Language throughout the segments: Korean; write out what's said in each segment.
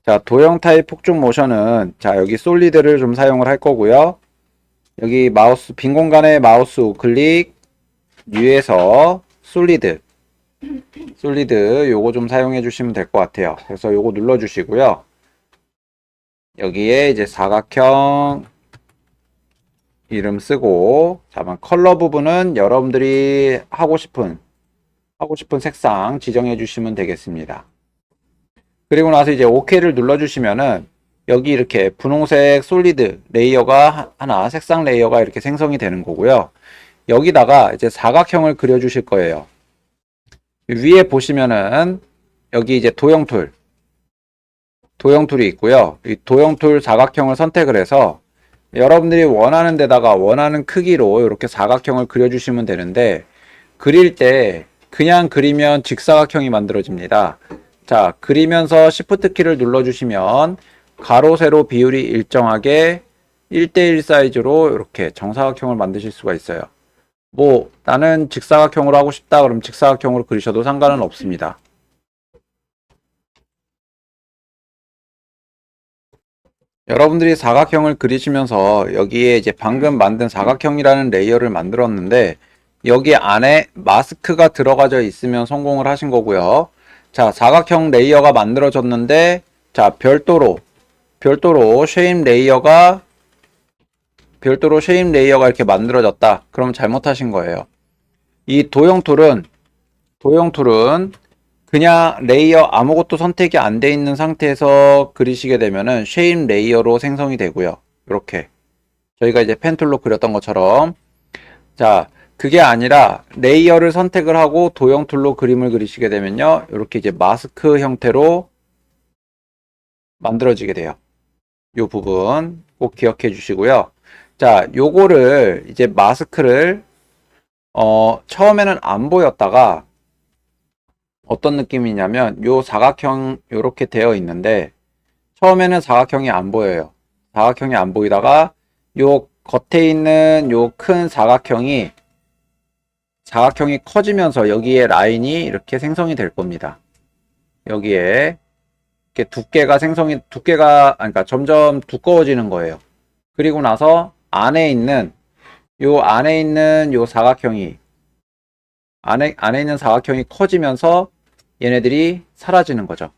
자, 도형 타입 폭죽 모션은 자, 여기 솔리드를 좀 사용을 할 거고요. 여기 마우스 빈 공간에 마우스 우클릭 뉴에서 솔리드 요거 좀 사용해 주시면 될 것 같아요. 그래서 요거 눌러 주시고요. 여기에 이제 사각형 이름 쓰고 자만 컬러 부분은 여러분들이 하고 싶은 색상 지정해 주시면 되겠습니다. 그리고 나서 이제 OK를 눌러 주시면은 여기 이렇게 분홍색 솔리드 레이어가 하나, 색상 레이어가 이렇게 생성이 되는 거고요. 여기다가 이제 사각형을 그려 주실 거예요. 위에 보시면은 여기 이제 도형 툴이 있고요. 이 도형 툴 사각형을 선택을 해서 여러분들이 원하는 데다가 원하는 크기로 이렇게 사각형을 그려주시면 되는데, 그릴 때 그냥 그리면 직사각형이 만들어집니다. 자, 그리면서 Shift 키를 눌러주시면 가로, 세로 비율이 일정하게 1대1 사이즈로 이렇게 정사각형을 만드실 수가 있어요. 뭐 나는 직사각형으로 하고 싶다 그럼 직사각형으로 그리셔도 상관은 없습니다. 여러분들이 사각형을 그리시면서 여기에 이제 방금 만든 사각형이라는 레이어를 만들었는데 여기 안에 마스크가 들어가져 있으면 성공을 하신 거고요. 자, 사각형 레이어가 만들어졌는데 자, 별도로 쉐임 레이어가 이렇게 만들어졌다. 그럼 잘못하신 거예요. 이 도형 툴은 그냥 레이어 아무것도 선택이 안 돼 있는 상태에서 그리시게 되면은 쉐임 레이어로 생성이 되고요. 이렇게 저희가 이제 펜 툴로 그렸던 것처럼, 자, 그게 아니라 레이어를 선택을 하고 도형 툴로 그림을 그리시게 되면요, 이렇게 이제 마스크 형태로 만들어지게 돼요. 이 부분 꼭 기억해 주시고요. 자, 요거를 이제 마스크를 처음에는 안 보였다가 어떤 느낌이냐면 요 사각형 요렇게 되어 있는데 처음에는 사각형이 안 보여요. 사각형이 안 보이다가 요 겉에 있는 요 큰 사각형이 커지면서 여기에 라인이 이렇게 생성이 될 겁니다. 여기에 이렇게 그러니까 점점 두꺼워지는 거예요. 그리고 나서 안에 있는 요 사각형이 안에 있는 사각형이 커지면서 얘네들이 사라지는 거죠.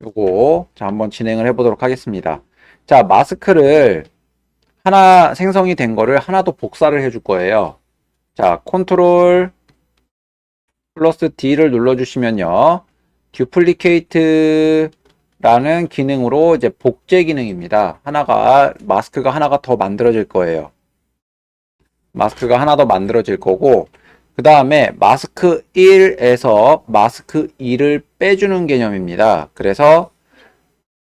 요거 자 한번 진행을 해 보도록 하겠습니다. 자, 마스크를 하나 생성이 된 거를 하나 더 복사를 해줄 거예요. 자, 컨트롤 플러스 D를 눌러주시면요, 듀플리케이트 라는 기능으로 이제 복제 기능입니다. 마스크가 하나가 더 만들어질 거예요. 마스크가 하나 더 만들어질 거고, 그 다음에 마스크 1에서 마스크 2를 빼주는 개념입니다. 그래서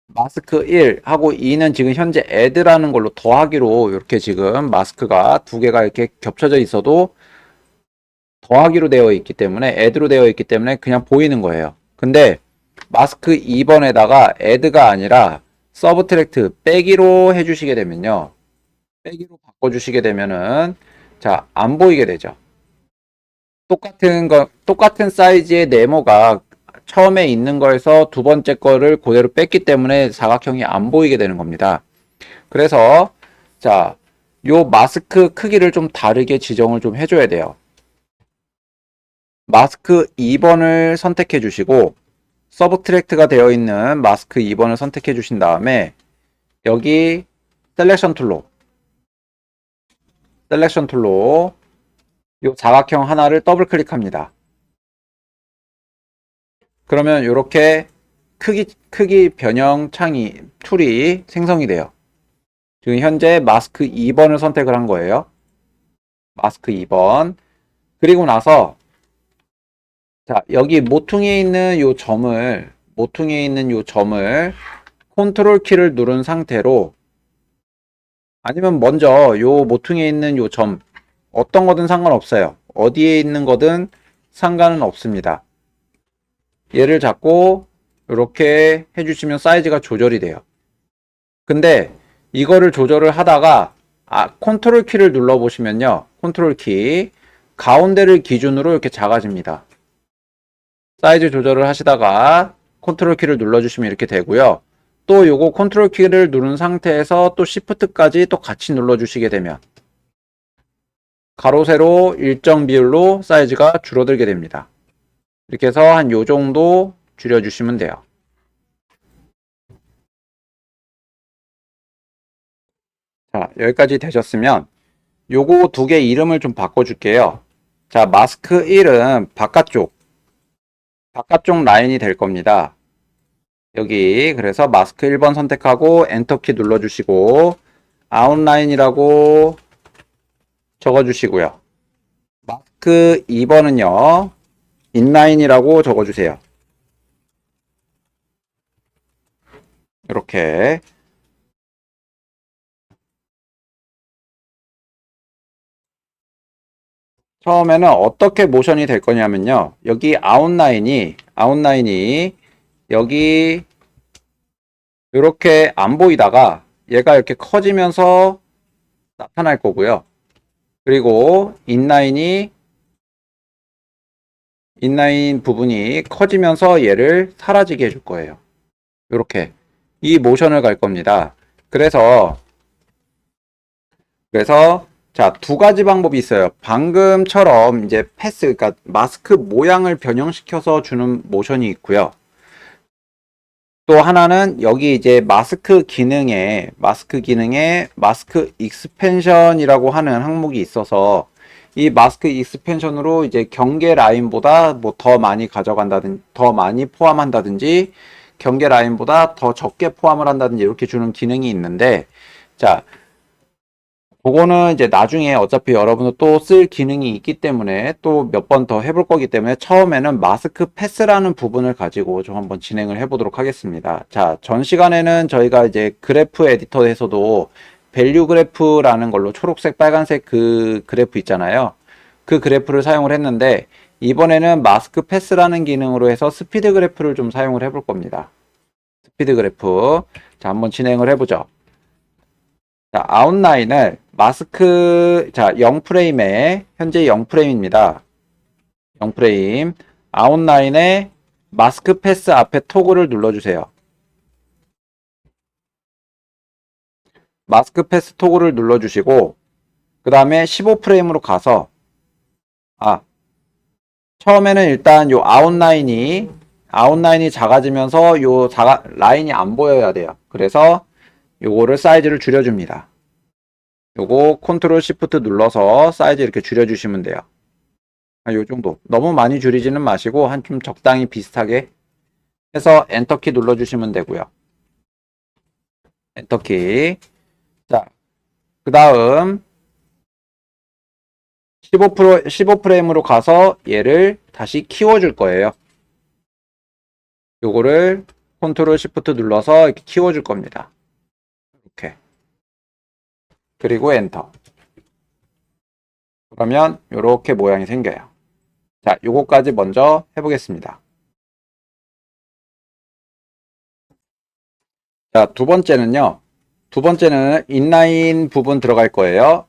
마스크 1하고 2는 지금 현재 add라는 걸로 더하기로 이렇게 지금 마스크가 두 개가 이렇게 겹쳐져 있어도 더하기로 되어 있기 때문에, add로 되어 있기 때문에 그냥 보이는 거예요. 근데 마스크 2번에다가 add가 아니라 서브트랙트 빼기로 해주시게 되면요, 빼기로 바꿔주시게 되면은 자, 안 보이게 되죠. 똑같은 사이즈의 네모가 처음에 있는 거에서 두 번째 거를 그대로 뺐기 때문에 사각형이 안 보이게 되는 겁니다. 그래서 자, 요 마스크 크기를 좀 다르게 지정을 좀 해줘야 돼요. 마스크 2번을 선택해 주시고 서브트랙트가 되어 있는 마스크 2번을 선택해 주신 다음에 여기 셀렉션 툴로 요 사각형 하나를 더블 클릭합니다. 그러면 이렇게 크기 변형 툴이 생성이 돼요. 지금 현재 마스크 2번을 선택을 한 거예요. 마스크 2번. 그리고 나서 자, 여기 모퉁이에 있는 요 점을 컨트롤 키를 누른 상태로, 아니면 먼저 요 모퉁이에 있는 요 점 어떤 거든 상관없어요. 어디에 있는 거든 상관은 없습니다. 얘를 잡고 이렇게 해주시면 사이즈가 조절이 돼요. 근데 이거를 조절을 하다가 컨트롤 키를 눌러 보시면요, 컨트롤 키 가운데를 기준으로 이렇게 작아집니다. 사이즈 조절을 하시다가 컨트롤 키를 눌러주시면 이렇게 되고요. 또 요거 컨트롤 키를 누른 상태에서 또 시프트까지 또 같이 눌러주시게 되면 가로 세로 일정 비율로 사이즈가 줄어들게 됩니다. 이렇게 해서 한 요 정도 줄여주시면 돼요. 자, 여기까지 되셨으면 요거 두 개 이름을 좀 바꿔줄게요. 자, 마스크 1은 바깥쪽 라인이 될 겁니다. 여기 그래서 마스크 1번 선택하고 엔터키 눌러주시고 아웃라인이라고 적어주시고요. 마스크 2번은요 인라인이라고 적어주세요. 이렇게 처음에는 어떻게 모션이 될 거냐면요. 여기 아웃라인이 여기 이렇게 안 보이다가 얘가 이렇게 커지면서 나타날 거고요. 그리고 인라인 부분이 커지면서 얘를 사라지게 해줄 거예요. 이렇게 이 모션을 갈 겁니다. 그래서 자, 두 가지 방법이 있어요. 방금처럼 이제 패스, 그러니까 마스크 모양을 변형시켜서 주는 모션이 있고요. 또 하나는 여기 이제 마스크 기능에 마스크 익스펜션이라고 하는 항목이 있어서 이 마스크 익스펜션으로 이제 경계 라인보다 뭐 더 많이 가져간다든지 더 많이 포함한다든지 경계 라인보다 더 적게 포함을 한다든지 이렇게 주는 기능이 있는데 자, 그거는 이제 나중에 어차피 여러분도 또 쓸 기능이 있기 때문에 또 몇 번 더 해볼 거기 때문에 처음에는 마스크 패스라는 부분을 가지고 좀 한번 진행을 해보도록 하겠습니다. 자, 전 시간에는 저희가 이제 그래프 에디터에서도 밸류 그래프라는 걸로 초록색, 빨간색 그 그래프 있잖아요. 그 그래프를 사용을 했는데 이번에는 마스크 패스라는 기능으로 해서 스피드 그래프를 좀 사용을 해볼 겁니다. 스피드 그래프. 자, 한번 진행을 해보죠. 자, 아웃라인을 마스크, 자, 0프레임에, 현재 0프레임입니다. 0프레임. 아웃라인에 마스크 패스 앞에 토글을 눌러주세요. 마스크 패스 토글을 눌러주시고, 그 다음에 15프레임으로 가서, 처음에는 일단 요 아웃라인이 작아지면서 라인이 안 보여야 돼요. 그래서 요거를 사이즈를 줄여줍니다. 요거 컨트롤 시프트 눌러서 사이즈 이렇게 줄여주시면 돼요. 요 정도. 너무 많이 줄이지는 마시고 한 좀 적당히 비슷하게 해서 엔터키 눌러주시면 되고요. 엔터키. 자, 그 다음 15프레임으로 가서 얘를 다시 키워줄 거예요. 요거를 컨트롤 시프트 눌러서 이렇게 키워줄 겁니다. 이렇게. 그리고 엔터. 그러면 이렇게 모양이 생겨요. 자, 요거까지 먼저 해보겠습니다. 자, 두 번째는 인라인 부분 들어갈 거예요.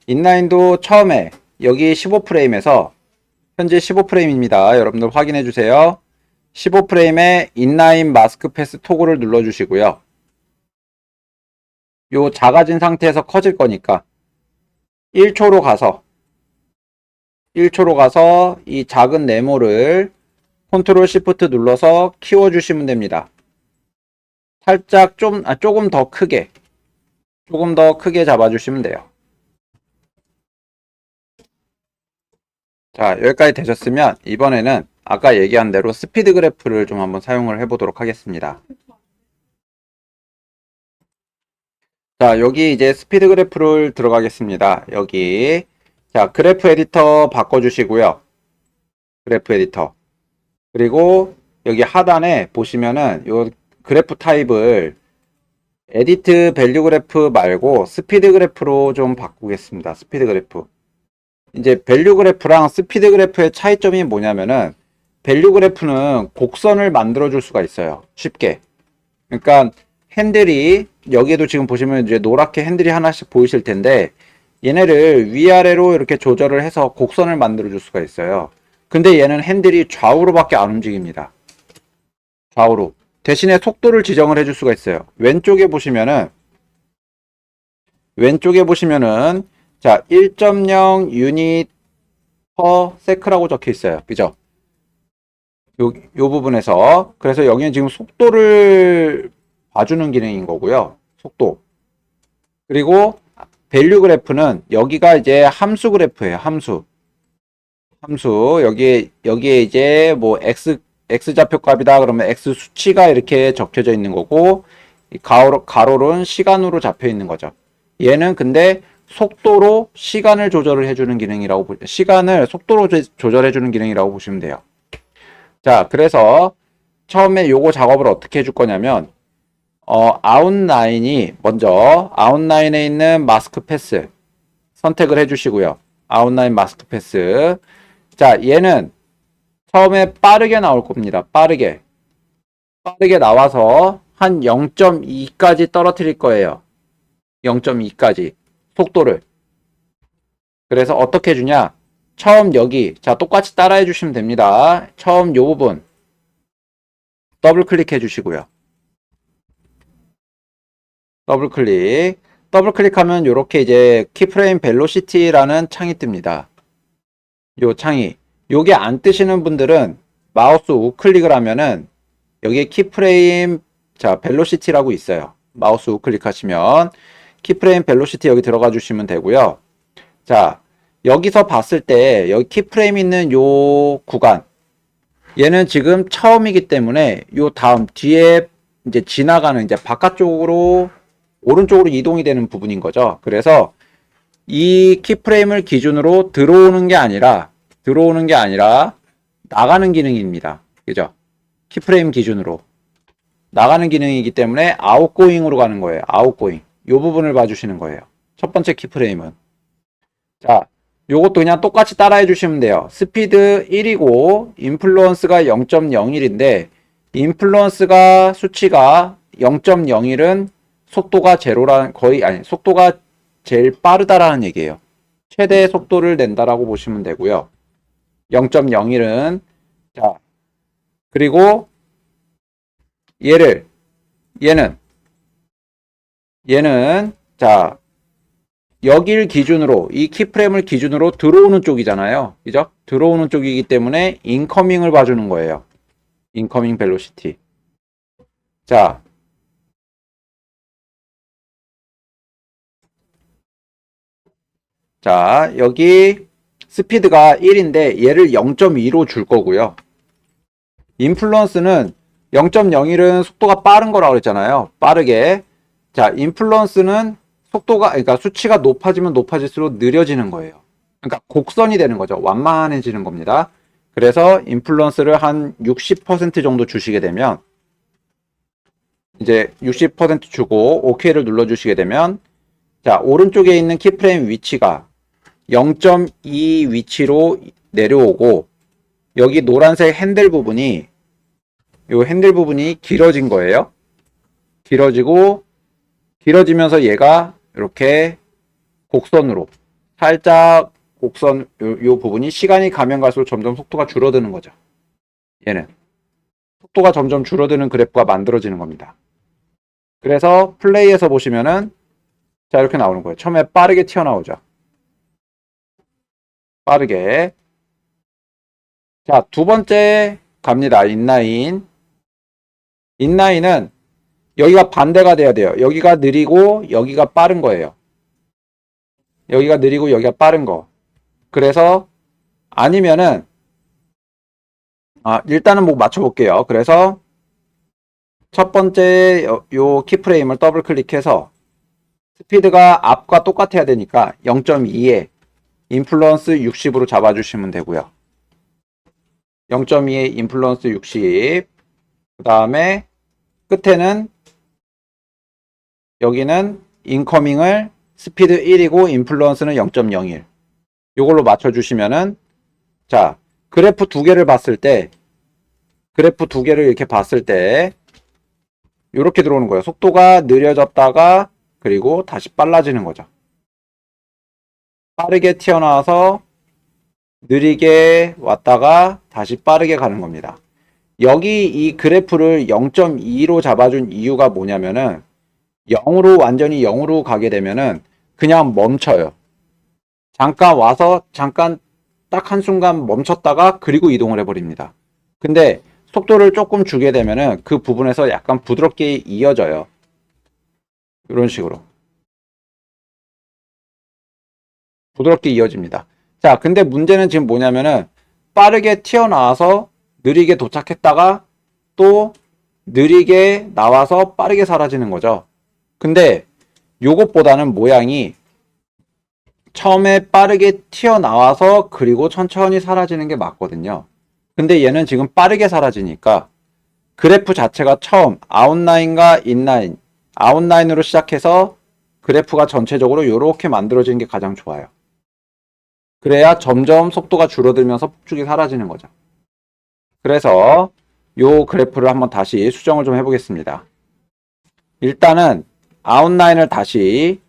인라인도 처음에 여기 15프레임에서 현재 15프레임입니다. 여러분들 확인해 주세요. 15프레임에 인라인 마스크 패스 토글을 눌러 주시고요. 요 작아진 상태에서 커질 거니까 1초로 가서 이 작은 네모를 컨트롤 시프트 눌러서 키워 주시면 됩니다. 살짝 조금 더 크게 잡아주시면 돼요. 자, 여기까지 되셨으면 이번에는 아까 얘기한 대로 스피드 그래프를 좀 한번 사용을 해보도록 하겠습니다. 자, 여기 이제 스피드 그래프를 들어가겠습니다. 여기. 자, 그래프 에디터 바꿔주시고요. 그래프 에디터. 그리고 여기 하단에 보시면은 요 그래프 타입을 에디트 밸류 그래프 말고 스피드 그래프로 좀 바꾸겠습니다. 스피드 그래프. 이제 밸류 그래프랑 스피드 그래프의 차이점이 뭐냐면은 밸류 그래프는 곡선을 만들어 줄 수가 있어요. 쉽게. 그러니까 핸들이 여기에도 지금 보시면 이제 노랗게 핸들이 하나씩 보이실 텐데 얘네를 위아래로 이렇게 조절을 해서 곡선을 만들어 줄 수가 있어요. 근데 얘는 핸들이 좌우로밖에 안 움직입니다. 좌우로. 대신에 속도를 지정을 해줄 수가 있어요. 왼쪽에 보시면은 자 1.0 유닛 퍼 세크라고 적혀 있어요. 그죠? 요 부분에서 그래서 여기는 지금 속도를 봐주는 기능인 거고요. 속도. 그리고 밸류 그래프는 여기가 이제 함수 그래프예요. 함수. 여기에 이제 뭐 x 좌표값이다 그러면 x 수치가 이렇게 적혀져 있는 거고 이 가로는 시간으로 잡혀 있는 거죠. 얘는 근데 속도로 시간을 조절을 해주는 기능이라고 시간을 속도로 조절해 주는 기능이라고 보시면 돼요. 자, 그래서 처음에 요거 작업을 어떻게 해줄 거냐면 먼저 아웃라인에 있는 마스크 패스 선택을 해주시고요. 아웃라인 마스크 패스. 자, 얘는 처음에 빠르게 나올 겁니다. 빠르게 나와서 한 0.2까지 떨어뜨릴 거예요. 0.2까지 속도를. 그래서 어떻게 해주냐? 처음 여기 자 똑같이 따라해 주시면 됩니다. 처음 요 부분 더블 클릭해 주시고요. 더블 클릭하면 이렇게 이제 키프레임 벨로시티라는 창이 뜹니다. 요 창이 요게 안 뜨시는 분들은 마우스 우클릭을 하면은 여기에 키프레임 자 벨로시티라고 있어요. 마우스 우클릭하시면 키프레임 벨로시티 여기 들어가 주시면 되고요. 자 여기서 봤을 때 여기 키프레임 있는 요 구간 얘는 지금 처음이기 때문에 요 다음 뒤에 이제 지나가는 이제 바깥쪽으로 오른쪽으로 이동이 되는 부분인 거죠. 그래서 이 키프레임을 기준으로 들어오는 게 아니라 나가는 기능입니다. 그죠? 키프레임 기준으로 나가는 기능이기 때문에 아웃고잉으로 가는 거예요. 아웃고잉. 요 부분을 봐주시는 거예요. 첫 번째 키프레임은. 자, 요것도 그냥 똑같이 따라해 주시면 돼요. 스피드 1이고 인플루언스가 0.01인데 인플루언스가 수치가 0.01은 속도가 제로라는 속도가 제일 빠르다라는 얘기예요. 최대 속도를 낸다라고 보시면 되고요. 0.01은 자 그리고 얘는 자 여길 기준으로 이 키프레임을 기준으로 들어오는 쪽이잖아요. 그죠? 들어오는 쪽이기 때문에 인커밍을 봐주는 거예요. 인커밍 벨로시티. 자 여기 스피드가 1인데 얘를 0.2로 줄 거고요. 인플루언스는 0.01은 속도가 빠른 거라고 그랬잖아요. 빠르게. 자, 인플루언스는 그러니까 수치가 높아지면 높아질수록 느려지는 거예요. 그러니까 곡선이 되는 거죠. 완만해지는 겁니다. 그래서 인플루언스를 한 60% 정도 주시게 되면 이제 60% 주고 OK를 눌러주시게 되면 자, 오른쪽에 있는 키프레임 위치가 0.2 위치로 내려오고 여기 노란색 핸들 부분이 길어진 거예요. 길어지면서 얘가 이렇게 곡선으로 살짝 요 부분이 시간이 가면 갈수록 점점 속도가 줄어드는 거죠. 얘는 속도가 점점 줄어드는 그래프가 만들어지는 겁니다. 그래서 플레이에서 보시면은 자 이렇게 나오는 거예요. 처음에 빠르게 튀어나오죠. 빠르게. 자, 두 번째 갑니다. 인라인은 여기가 반대가 돼야 돼요. 여기가 느리고 여기가 빠른 거예요. 여기가 느리고 여기가 빠른 거. 그래서 아니면은 일단은 뭐 맞춰 볼게요. 그래서 첫 번째 요 키프레임을 더블 클릭해서 스피드가 앞과 똑같아야 되니까 0.2에 인플루언스 60으로 잡아주시면 되고요. 0.2에 인플루언스 60. 그 다음에 끝에는 여기는 인커밍을 스피드 1이고 인플루언스는 0.01. 요걸로 맞춰주시면은 자 그래프 두 개를 이렇게 봤을 때 이렇게 들어오는 거예요. 속도가 느려졌다가 그리고 다시 빨라지는 거죠. 빠르게 튀어나와서 느리게 왔다가 다시 빠르게 가는 겁니다. 여기 이 그래프를 0.2로 잡아준 이유가 뭐냐면은 0으로 완전히 0으로 가게 되면은 그냥 멈춰요. 잠깐 와서 잠깐 딱 한순간 멈췄다가 그리고 이동을 해버립니다. 근데 속도를 조금 주게 되면은 그 부분에서 약간 부드럽게 이어져요. 이런 식으로. 부드럽게 이어집니다. 자, 근데 문제는 지금 뭐냐면은 빠르게 튀어나와서 느리게 도착했다가 또 느리게 나와서 빠르게 사라지는 거죠. 근데 요것보다는 모양이 처음에 빠르게 튀어나와서 그리고 천천히 사라지는 게 맞거든요. 근데 얘는 지금 빠르게 사라지니까 그래프 자체가 처음 아웃라인과 인라인, 아웃라인으로 시작해서 그래프가 전체적으로 이렇게 만들어지는 게 가장 좋아요. 그래야 점점 속도가 줄어들면서 폭죽이 사라지는 거죠. 그래서 요 그래프를 한번 다시 수정을 좀 해보겠습니다. 일단은 아웃라인을 다시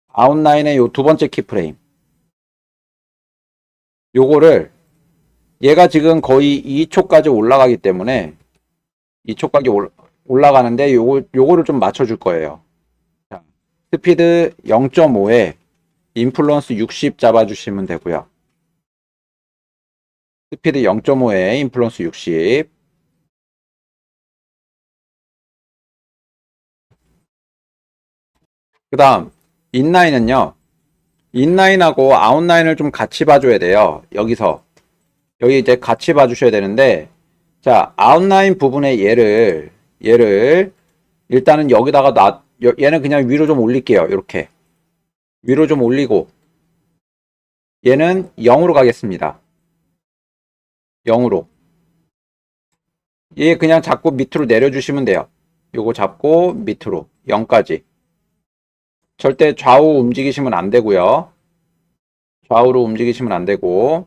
아웃라인의 요 두 번째 키프레임 요거를 얘가 지금 거의 2초까지 올라가기 때문에 2초까지 올라가는데 요거를 좀 맞춰줄 거예요. 자, 스피드 0.5에 인플루언스 60 잡아주시면 되고요. 스피드 0.5에 인플루언스 60. 그 다음 인라인은요. 인라인하고 아웃라인을 좀 같이 봐줘야 돼요. 여기 이제 같이 봐주셔야 되는데 자 아웃라인 부분에 얘를 일단은 여기다가 얘는 그냥 위로 좀 올릴게요. 이렇게 위로 좀 올리고 얘는 0으로 가겠습니다. 0으로 얘 그냥 잡고 밑으로 내려주시면 돼요. 요거 잡고 밑으로 0까지 절대 좌우 움직이시면 안 되고요. 좌우로 움직이시면 안 되고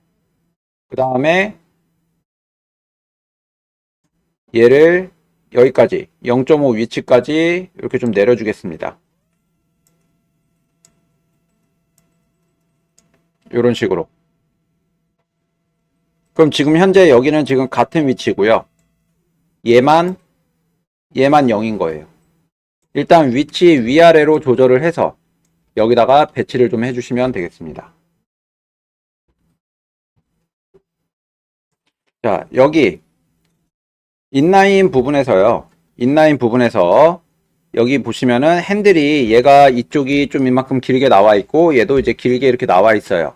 그 다음에 얘를 여기까지 0.5 위치까지 이렇게 좀 내려주겠습니다. 이런 식으로. 그럼 지금 현재 여기는 지금 같은 위치고요. 얘만 0인 거예요. 일단 위치 위아래로 조절을 해서 여기다가 배치를 좀 해주시면 되겠습니다. 자, 여기 인라인 부분에서요. 인라인 부분에서 여기 보시면은 핸들이 얘가 이쪽이 좀 이만큼 길게 나와 있고 얘도 이제 길게 이렇게 나와 있어요.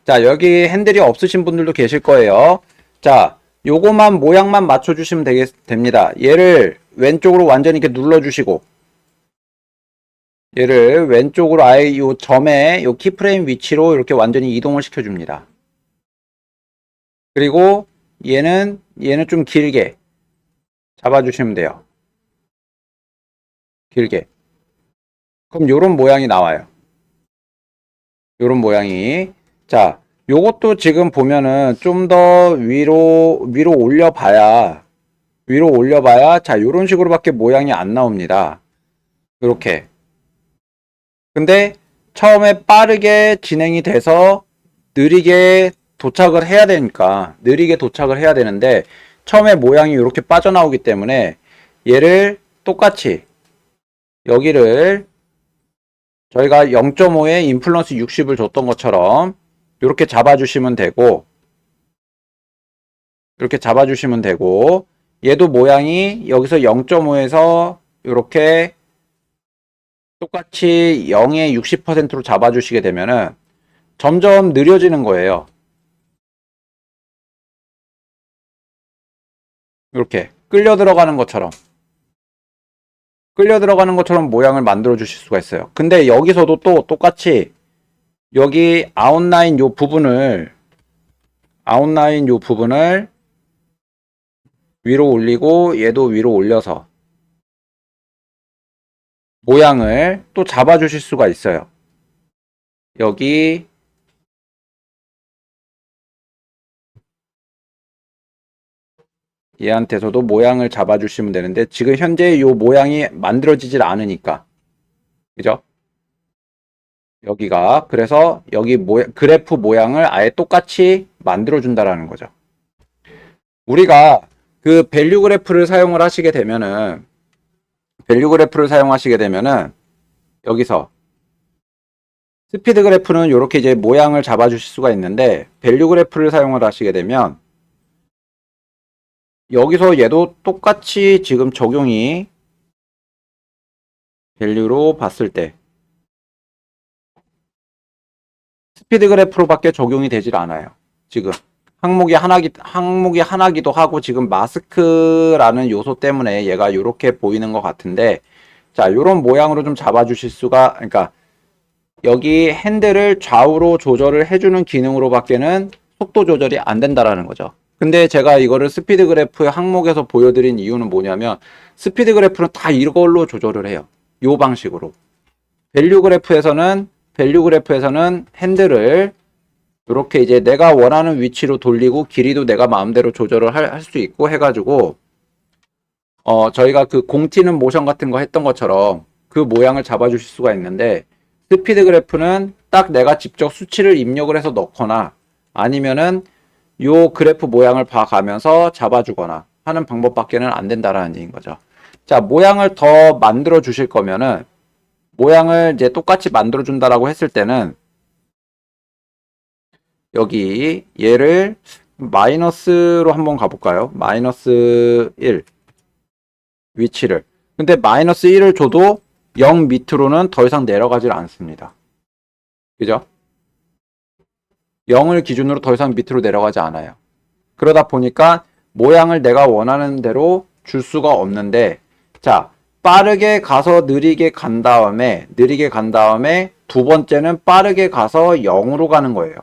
자, 여기 핸들이 없으신 분들도 계실 거예요. 자, 요거만 모양만 맞춰주시면 됩니다. 얘를 왼쪽으로 완전히 이렇게 눌러주시고 얘를 왼쪽으로 아예 요 점에 요 키프레임 위치로 이렇게 완전히 이동을 시켜줍니다. 그리고 얘는 좀 길게 잡아주시면 돼요. 길게. 그럼 요런 모양이 나와요. 요런 모양이. 자, 요것도 지금 보면은 좀 더 위로 올려봐야 자, 요런 식으로밖에 모양이 안 나옵니다. 요렇게. 근데 처음에 빠르게 진행이 돼서 느리게 도착을 해야 되니까 느리게 도착을 해야 되는데 처음에 모양이 이렇게 빠져나오기 때문에 얘를 똑같이 여기를 저희가 0.5에 인플루언스 60을 줬던 것처럼 이렇게 잡아주시면 되고 이렇게 잡아주시면 되고 얘도 모양이 여기서 0.5에서 이렇게 똑같이 0의 60%로 잡아주시게 되면은 점점 느려지는 거예요. 이렇게 끌려 들어가는 것처럼 모양을 만들어 주실 수가 있어요. 근데 여기서도 또 똑같이 여기 아웃라인 요 부분을 위로 올리고 얘도 위로 올려서 모양을 또 잡아 주실 수가 있어요. 여기 얘한테서도 모양을 잡아 주시면 되는데 지금 현재 요 모양이 만들어지질 않으니까 그죠? 여기가 그래서 여기 그래프 모양을 아예 똑같이 만들어 준다라는 거죠. 우리가 그 밸류 그래프를 사용을 하시게 되면은 여기서 스피드 그래프는 이렇게 이제 모양을 잡아 주실 수가 있는데 밸류 그래프를 사용을 하시게 되면 여기서 얘도 똑같이 지금 적용이 밸류로 봤을 때 스피드 그래프로밖에 적용이 되질 않아요. 지금 항목이 하나기도 하고 지금 마스크라는 요소 때문에 얘가 이렇게 보이는 것 같은데 자, 이런 모양으로 좀 잡아 주실 수가 그러니까 여기 핸들을 좌우로 조절을 해주는 기능으로밖에는 속도 조절이 안 된다라는 거죠. 근데 제가 이거를 스피드 그래프 항목에서 보여드린 이유는 뭐냐면 스피드 그래프는 다 이걸로 조절을 해요. 요 방식으로. 밸류 그래프에서는 핸들을 이렇게 이제 내가 원하는 위치로 돌리고 길이도 내가 마음대로 조절을 할 수 있고 해가지고 저희가 그 공 튀는 모션 같은 거 했던 것처럼 그 모양을 잡아주실 수가 있는데 스피드 그래프는 딱 내가 직접 수치를 입력을 해서 넣거나 아니면은 요 그래프 모양을 봐가면서 잡아주거나 하는 방법밖에는 안 된다라는 얘기인 거죠. 자, 모양을 더 만들어 주실 거면은 모양을 이제 똑같이 만들어 준다라고 했을 때는 여기 얘를 마이너스로 한번 가볼까요? 마이너스 1 위치를. 근데 마이너스 1을 줘도 0 밑으로는 더 이상 내려가질 않습니다. 그죠? 0을 기준으로 더 이상 밑으로 내려가지 않아요. 그러다 보니까 모양을 내가 원하는 대로 줄 수가 없는데 자, 빠르게 가서 느리게 간 다음에 두 번째는 빠르게 가서 0으로 가는 거예요.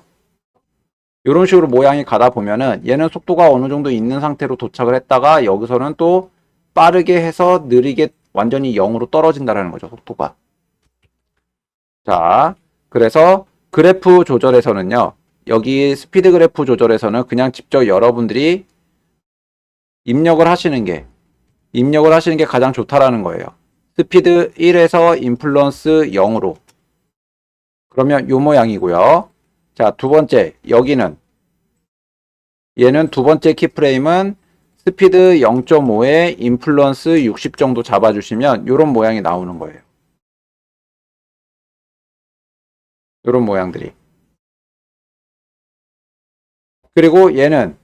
이런 식으로 모양이 가다 보면은 얘는 속도가 어느 정도 있는 상태로 도착을 했다가 여기서는 또 빠르게 해서 느리게 완전히 0으로 떨어진다는 거죠, 속도가. 자, 그래서 그래프 조절에서는요, 여기 스피드 그래프 조절에서는 그냥 직접 여러분들이 입력을 하시는 게 가장 좋다라는 거예요. 스피드 1에서 인플루언스 0으로. 그러면 요 모양이고요. 자, 두 번째, 얘는 두 번째 키프레임은 스피드 0.5에 인플루언스 60 정도 잡아주시면 이런 모양이 나오는 거예요. 이런 모양들이. 그리고 얘는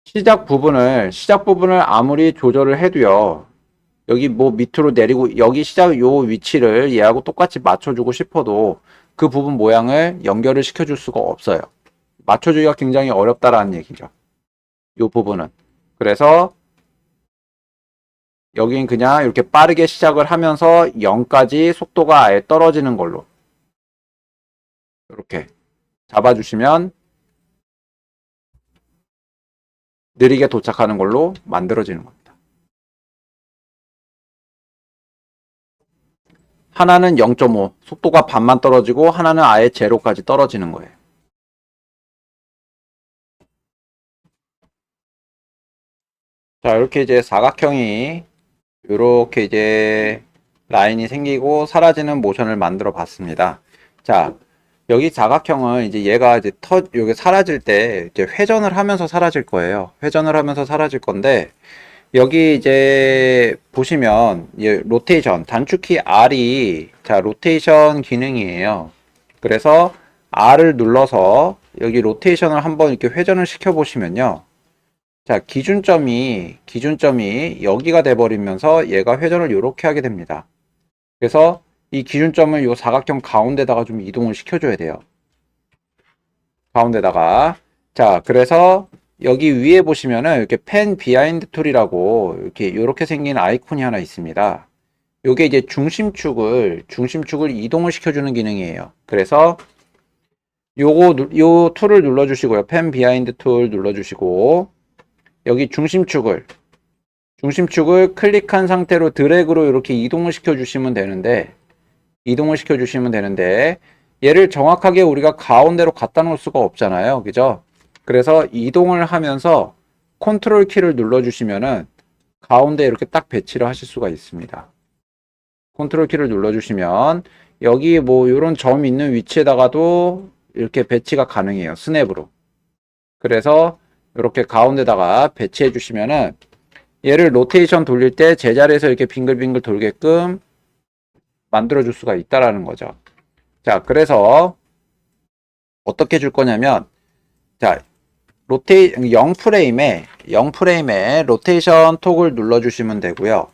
시작 부분을 아무리 조절을 해도요. 여기 뭐 밑으로 내리고 여기 시작 요 위치를 얘하고 똑같이 맞춰주고 싶어도 그 부분 모양을 연결을 시켜줄 수가 없어요. 맞춰주기가 굉장히 어렵다라는 얘기죠. 요 부분은. 그래서 여긴 그냥 이렇게 빠르게 시작을 하면서 0까지 속도가 아예 떨어지는 걸로 이렇게 잡아주시면 느리게 도착하는 걸로 만들어지는 겁니다. 하나는 0.5 속도가 반만 떨어지고 하나는 아예 제로까지 떨어지는 거예요. 자, 이렇게 이제 사각형이 이렇게 이제 라인이 생기고 사라지는 모션을 만들어 봤습니다. 자, 여기 사각형은 이제 얘가 이제 여기 사라질 때 이제 회전을 하면서 사라질 거예요. 회전을 하면서 사라질 건데 여기 이제 보시면 로테이션 단축키 R이 자 로테이션 기능이에요. 그래서 R을 눌러서 여기 로테이션을 한번 이렇게 회전을 시켜 보시면요. 자, 기준점이 여기가 돼 버리면서 얘가 회전을 이렇게 하게 됩니다. 그래서 이 기준점을 이 사각형 가운데다가 좀 이동을 시켜줘야 돼요. 가운데다가. 자, 그래서 여기 위에 보시면은 이렇게 펜 비하인드 툴이라고 이렇게 생긴 아이콘이 하나 있습니다. 요게 이제 중심축을 이동을 시켜주는 기능이에요. 그래서 요 툴을 눌러주시고요. 펜 비하인드 툴 눌러주시고 여기 중심축을 클릭한 상태로 드래그로 이렇게 이동을 시켜주시면 되는데 얘를 정확하게 우리가 가운데로 갖다 놓을 수가 없잖아요. 그죠? 그래서 이동을 하면서 컨트롤 키를 눌러주시면은 가운데 이렇게 딱 배치를 하실 수가 있습니다. 컨트롤 키를 눌러주시면 여기 뭐 이런 점 있는 위치에다가도 이렇게 배치가 가능해요. 스냅으로. 그래서 이렇게 가운데다가 배치해 주시면은 얘를 로테이션 돌릴 때 제자리에서 이렇게 빙글빙글 돌게끔 만들어 줄 수가 있다라는 거죠. 자, 그래서 어떻게 줄 거냐면, 자, 0프레임에 로테이션 톡을 눌러주시면 되고요.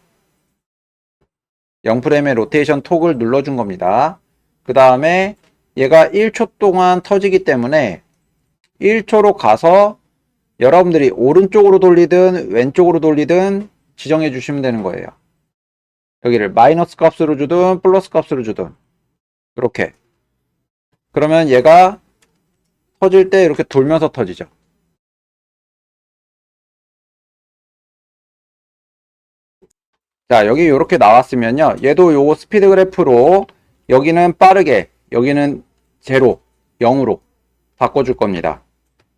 0프레임에 로테이션 톡을 눌러준 겁니다. 그 다음에 얘가 1초 동안 터지기 때문에 1초로 가서 여러분들이 오른쪽으로 돌리든 왼쪽으로 돌리든 지정해 주시면 되는 거예요. 여기를 마이너스 값으로 주든 플러스 값으로 주든 이렇게. 그러면 얘가 터질 때 이렇게 돌면서 터지죠. 자, 여기 이렇게 나왔으면요. 얘도 요거 스피드 그래프로 여기는 빠르게, 여기는 제로, 0으로 바꿔줄 겁니다.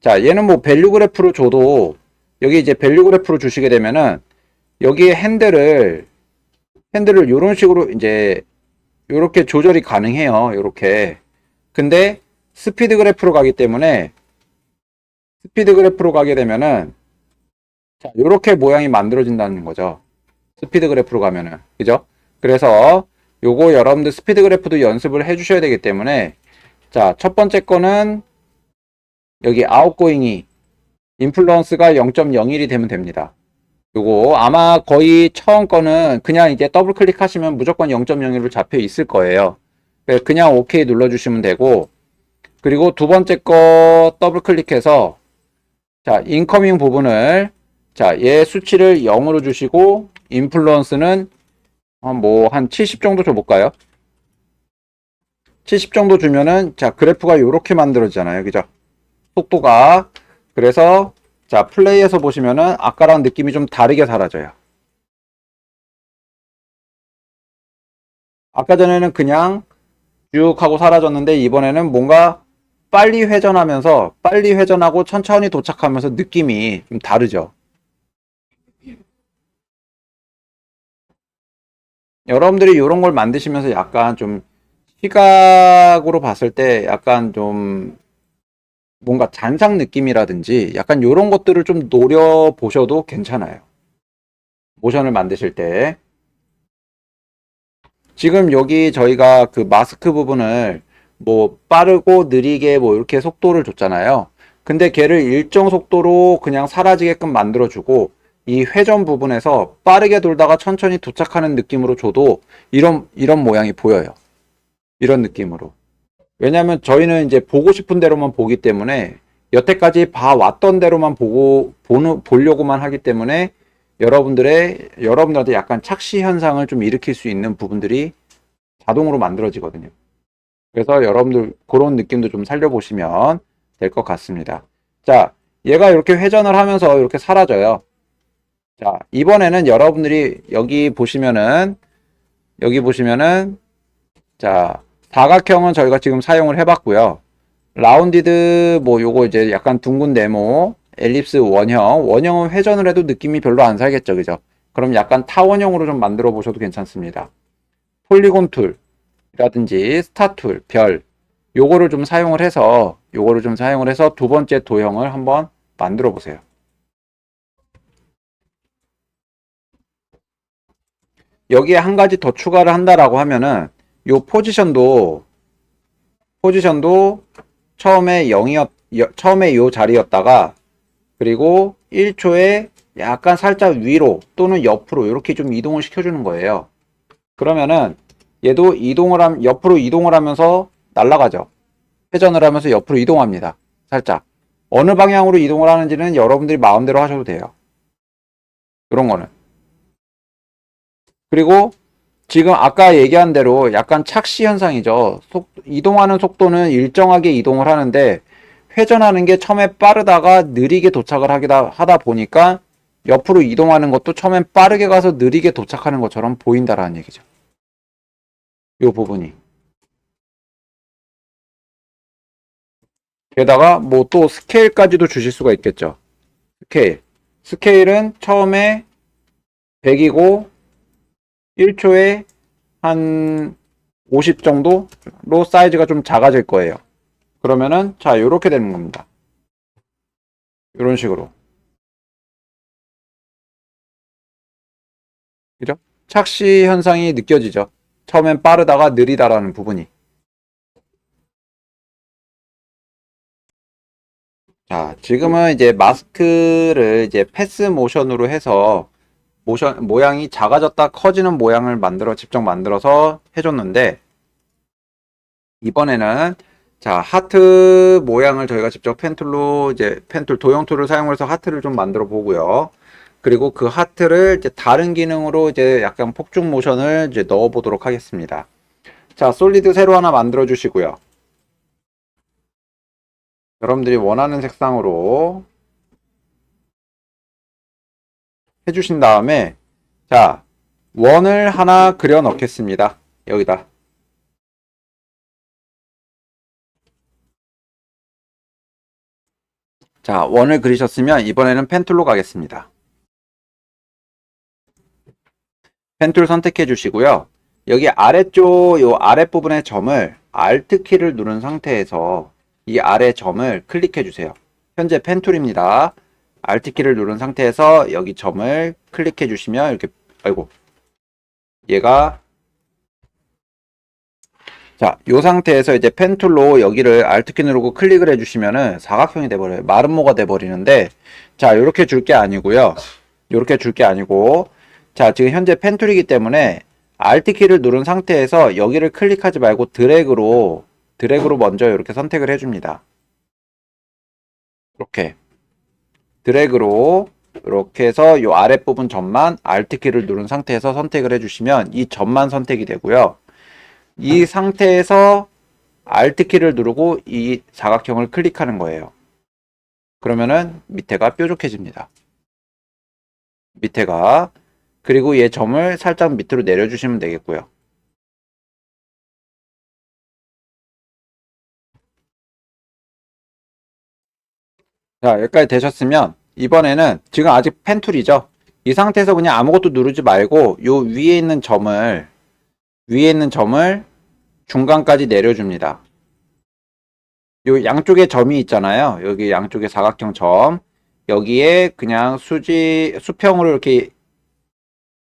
자, 얘는 뭐 밸류 그래프로 줘도 여기 이제 밸류 그래프로 주시게 되면은 여기에 핸들을 이런 식으로 이제 이렇게 조절이 가능해요. 이렇게. 근데 스피드 그래프로 가기 때문에 스피드 그래프로 가게 되면은 자, 이렇게 모양이 만들어진다는 거죠. 스피드 그래프로 가면은. 그죠? 그래서 요거 여러분들 스피드 그래프도 연습을 해 주셔야 되기 때문에 자, 첫 번째 거는 여기 아웃고잉이 인플루언스가 0.01이 되면 됩니다. 요거 아마 거의 처음 거는 그냥 이제 더블 클릭하시면 무조건 0.01로 잡혀 있을 거예요. 그냥 OK 눌러주시면 되고, 그리고 두 번째 거 더블 클릭해서 자, 인커밍 부분을 자, 얘 수치를 0으로 주시고 인플루언스는 한 70 정도 줘볼까요? 70 정도 주면은 자, 그래프가 이렇게 만들어지잖아요. 그죠? 속도가. 그래서 자, 플레이에서 보시면은 아까랑 느낌이 좀 다르게 사라져요. 아까 전에는 그냥 쭉 하고 사라졌는데 이번에는 뭔가 빨리 회전하고 천천히 도착하면서 느낌이 좀 다르죠. 여러분들이 이런 걸 만드시면서 약간 좀 시각으로 봤을 때 약간 좀 뭔가 잔상 느낌이라든지 약간 이런 것들을 좀 노려보셔도 괜찮아요. 모션을 만드실 때. 지금 여기 저희가 그 마스크 부분을 뭐 빠르고 느리게 뭐 이렇게 속도를 줬잖아요. 근데 걔를 일정 속도로 그냥 사라지게끔 만들어주고 이 회전 부분에서 빠르게 돌다가 천천히 도착하는 느낌으로 줘도 이런 모양이 보여요. 이런 느낌으로. 왜냐하면 저희는 이제 보고 싶은 대로만 보기 때문에 여태까지 봐왔던 대로만 보려고만 하기 때문에 여러분들한테 약간 착시 현상을 좀 일으킬 수 있는 부분들이 자동으로 만들어지거든요. 그래서 여러분들 그런 느낌도 좀 살려보시면 될 것 같습니다. 자, 얘가 이렇게 회전을 하면서 이렇게 사라져요. 자, 이번에는 여러분들이 여기 보시면은 자, 사각형은 저희가 지금 사용을 해봤고요. 라운디드 뭐 요거 이제 약간 둥근 네모, 엘립스 원형은 회전을 해도 느낌이 별로 안 살겠죠, 그죠? 그럼 약간 타원형으로 좀 만들어 보셔도 괜찮습니다. 폴리곤 툴이라든지 스타 툴, 별 요거를 좀 사용을 해서 두 번째 도형을 한번 만들어 보세요. 여기에 한 가지 더 추가를 한다라고 하면은 요 포지션도 처음에 요 자리였다가 그리고 1초에 약간 살짝 위로 또는 옆으로 이렇게 좀 이동을 시켜주는 거예요. 그러면은 얘도 옆으로 이동을 하면서 날아가죠. 회전을 하면서 옆으로 이동합니다. 살짝. 어느 방향으로 이동을 하는지는 여러분들이 마음대로 하셔도 돼요. 그런 거는. 그리고 지금 아까 얘기한 대로 약간 착시 현상이죠. 이동하는 속도는 일정하게 이동을 하는데 회전하는 게 처음에 빠르다가 느리게 도착을 하다 보니까 옆으로 이동하는 것도 처음엔 빠르게 가서 느리게 도착하는 것처럼 보인다라는 얘기죠. 이 부분이. 게다가 뭐 또 스케일까지도 주실 수가 있겠죠. 스케일은 처음에 100이고 1초에 한 50 정도로 사이즈가 좀 작아질 거예요. 그러면은 자, 요렇게 되는 겁니다. 이런 식으로. 그죠? 착시 현상이 느껴지죠. 처음엔 빠르다가 느리다라는 부분이. 자, 지금은 이제 마스크를 이제 패스 모션으로 해서 모양이 작아졌다 커지는 모양을 직접 만들어서 해줬는데, 이번에는 자, 하트 모양을 저희가 직접 펜툴로 이제 펜툴 도형 툴을 사용해서 하트를 좀 만들어 보고요. 그리고 그 하트를 이제 다른 기능으로 이제 약간 폭죽 모션을 이제 넣어 보도록 하겠습니다. 자, 솔리드 새로 하나 만들어 주시고요. 여러분들이 원하는 색상으로 해주신 다음에, 자, 원을 하나 그려 넣겠습니다. 여기다. 자, 원을 그리셨으면 이번에는 펜툴로 가겠습니다. 펜툴 선택해 주시고요. 여기 아래쪽 요 아랫부분의 점을 Alt 키를 누른 상태에서 이 아래 점을 클릭해 주세요. 현재 펜툴입니다. Alt 키를 누른 상태에서 여기 점을 클릭해 주시면 이렇게, 아이고, 얘가, 자, 요 상태에서 이제 펜툴로 여기를 Alt 키 누르고 클릭을 해주시면은 사각형이 돼버려요. 마름모가 돼버리는데, 자, 요렇게 줄 게 아니고요. 요렇게 줄 게 아니고, 자, 지금 현재 펜툴이기 때문에 Alt 키를 누른 상태에서 여기를 클릭하지 말고 드래그로 먼저 이렇게 선택을 해줍니다. 이렇게 드래그로 이렇게 해서 요 아랫부분 점만 Alt 키를 누른 상태에서 선택을 해주시면 이 점만 선택이 되고요. 이 상태에서 Alt 키를 누르고 이 사각형을 클릭하는 거예요. 그러면은 밑에가 뾰족해집니다. 밑에가. 그리고 얘 점을 살짝 밑으로 내려주시면 되겠고요. 자, 여기까지 되셨으면 이번에는 지금 아직 펜툴이죠. 이 상태에서 그냥 아무것도 누르지 말고 요 위에 있는 점을 중간까지 내려줍니다. 요 양쪽에 점이 있잖아요. 여기 양쪽에 사각형 점. 여기에 그냥 수평으로 이렇게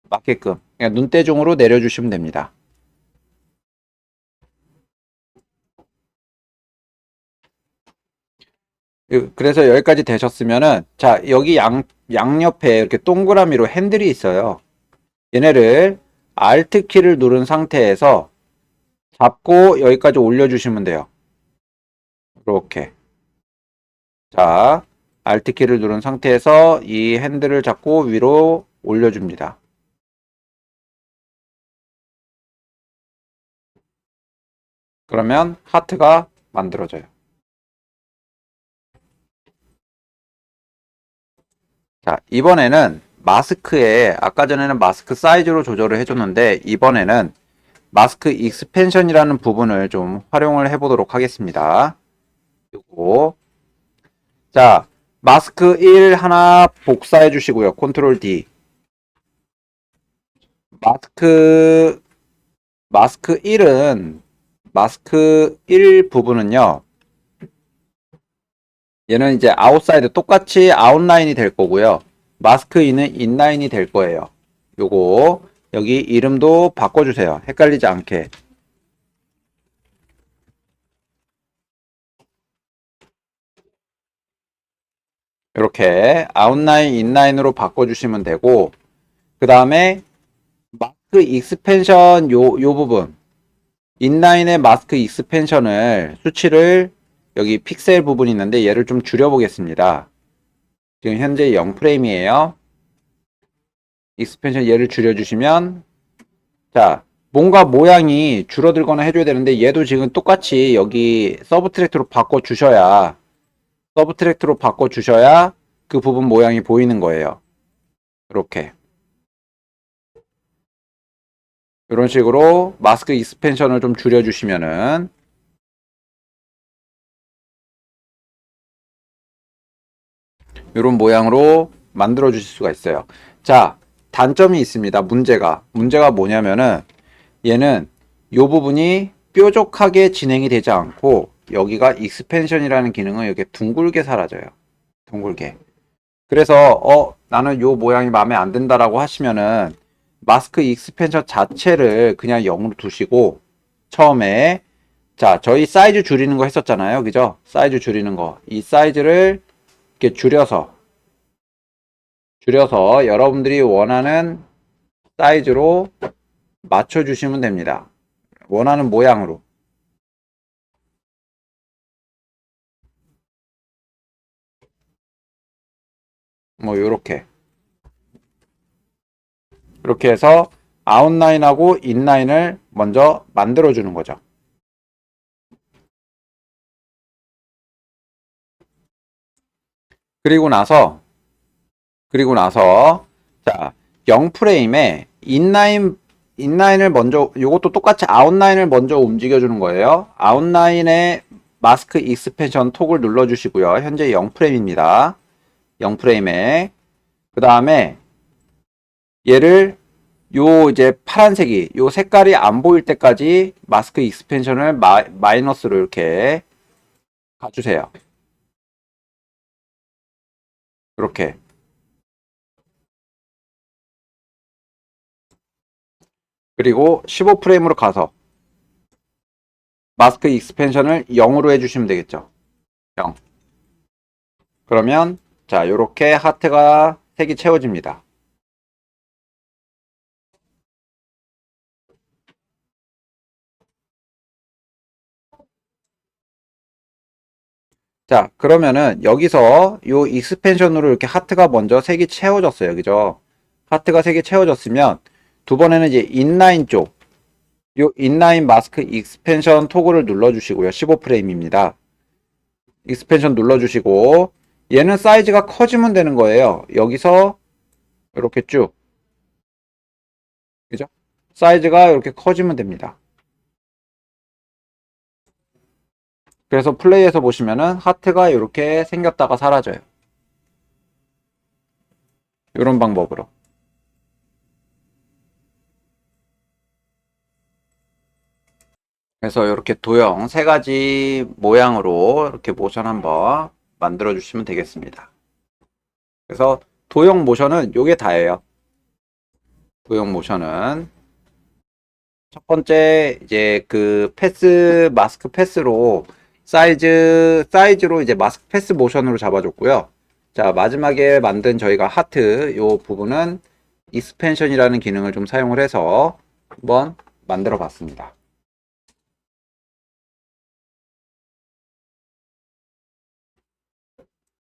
맞게끔 그냥 눈대중으로 내려주시면 됩니다. 그래서 여기까지 되셨으면은, 자, 여기 양옆에 이렇게 동그라미로 핸들이 있어요. 얘네를 Alt 키를 누른 상태에서 잡고 여기까지 올려주시면 돼요. 이렇게. 자, Alt 키를 누른 상태에서 이 핸들을 잡고 위로 올려줍니다. 그러면 하트가 만들어져요. 자, 이번에는 아까 전에는 마스크 사이즈로 조절을 해줬는데, 이번에는 마스크 익스펜션이라는 부분을 좀 활용을 해보도록 하겠습니다. 요거. 자, 마스크 1 하나 복사해 주시고요. 컨트롤 D. 마스크, 마스크 1 부분은요, 얘는 이제 아웃사이드 똑같이 아웃라인이 될 거고요. 마스크 2는 인라인이 될 거예요. 요거, 여기 이름도 바꿔주세요. 헷갈리지 않게. 이렇게 아웃라인, 인라인으로 바꿔주시면 되고, 그 다음에 마스크 익스펜션 요 부분, 인라인의 마스크 익스펜션을 수치를 여기 픽셀 부분이 있는데 얘를 좀 줄여보겠습니다. 지금 현재 0프레임이에요. 익스펜션 얘를 줄여주시면, 자, 뭔가 모양이 줄어들거나 해줘야 되는데 얘도 지금 똑같이 여기 서브트랙트로 바꿔주셔야 그 부분 모양이 보이는 거예요. 이렇게. 이런 식으로 마스크 익스펜션을 좀 줄여주시면은 이런 모양으로 만들어 주실 수가 있어요. 자, 단점이 있습니다. 문제가 뭐냐면은 얘는 이 부분이 뾰족하게 진행이 되지 않고 여기가 익스펜션이라는 기능은 이렇게 둥글게 사라져요. 둥글게. 그래서 나는 요 모양이 마음에 안 든다라고 하시면은 마스크 익스펜션 자체를 그냥 0으로 두시고 처음에 자, 저희 사이즈 줄이는 거 했었잖아요. 그죠? 사이즈 줄이는 거. 이 사이즈를 이렇게 줄여서 여러분들이 원하는 사이즈로 맞춰주시면 됩니다. 원하는 모양으로. 뭐, 요렇게. 이렇게 해서 아웃라인하고 인라인을 먼저 만들어주는 거죠. 그리고 나서 자, 0프레임에 인라인을 먼저 요것도 똑같이 아웃라인을 먼저 움직여 주는 거예요. 아웃라인에 마스크 익스펜션 톡을 눌러 주시고요. 현재 0프레임입니다. 0프레임에 그다음에 얘를 요 이제 파란색이 요 색깔이 안 보일 때까지 마스크 익스펜션을 마이너스로 이렇게 가주세요. 이렇게. 그리고 15프레임으로 가서 마스크 익스펜션을 0으로 해주시면 되겠죠. 0. 그러면 자 요렇게 하트가 색이 채워집니다. 자 그러면은 여기서 요 익스펜션으로 이렇게 하트가 먼저 색이 채워졌어요. 그죠? 하트가 색이 채워졌으면 두 번에는 이제 인라인 쪽 요 인라인 마스크 익스펜션 토글을 눌러주시고요. 15프레임입니다. 익스펜션 눌러주시고 얘는 사이즈가 커지면 되는 거예요. 여기서 이렇게 쭉 그죠? 사이즈가 이렇게 커지면 됩니다. 그래서 플레이에서 보시면은 하트가 이렇게 생겼다가 사라져요. 이런 방법으로. 그래서 이렇게 도형 세 가지 모양으로 이렇게 모션 한번 만들어 주시면 되겠습니다. 그래서 도형 모션은 요게 다예요. 도형 모션은 첫 번째 이제 그 패스 마스크 패스로 사이즈로 이제 마스크 패스 모션으로 잡아줬고요. 자 마지막에 만든 저희가 하트 요 부분은 익스펜션이라는 기능을 좀 사용을 해서 한번 만들어 봤습니다.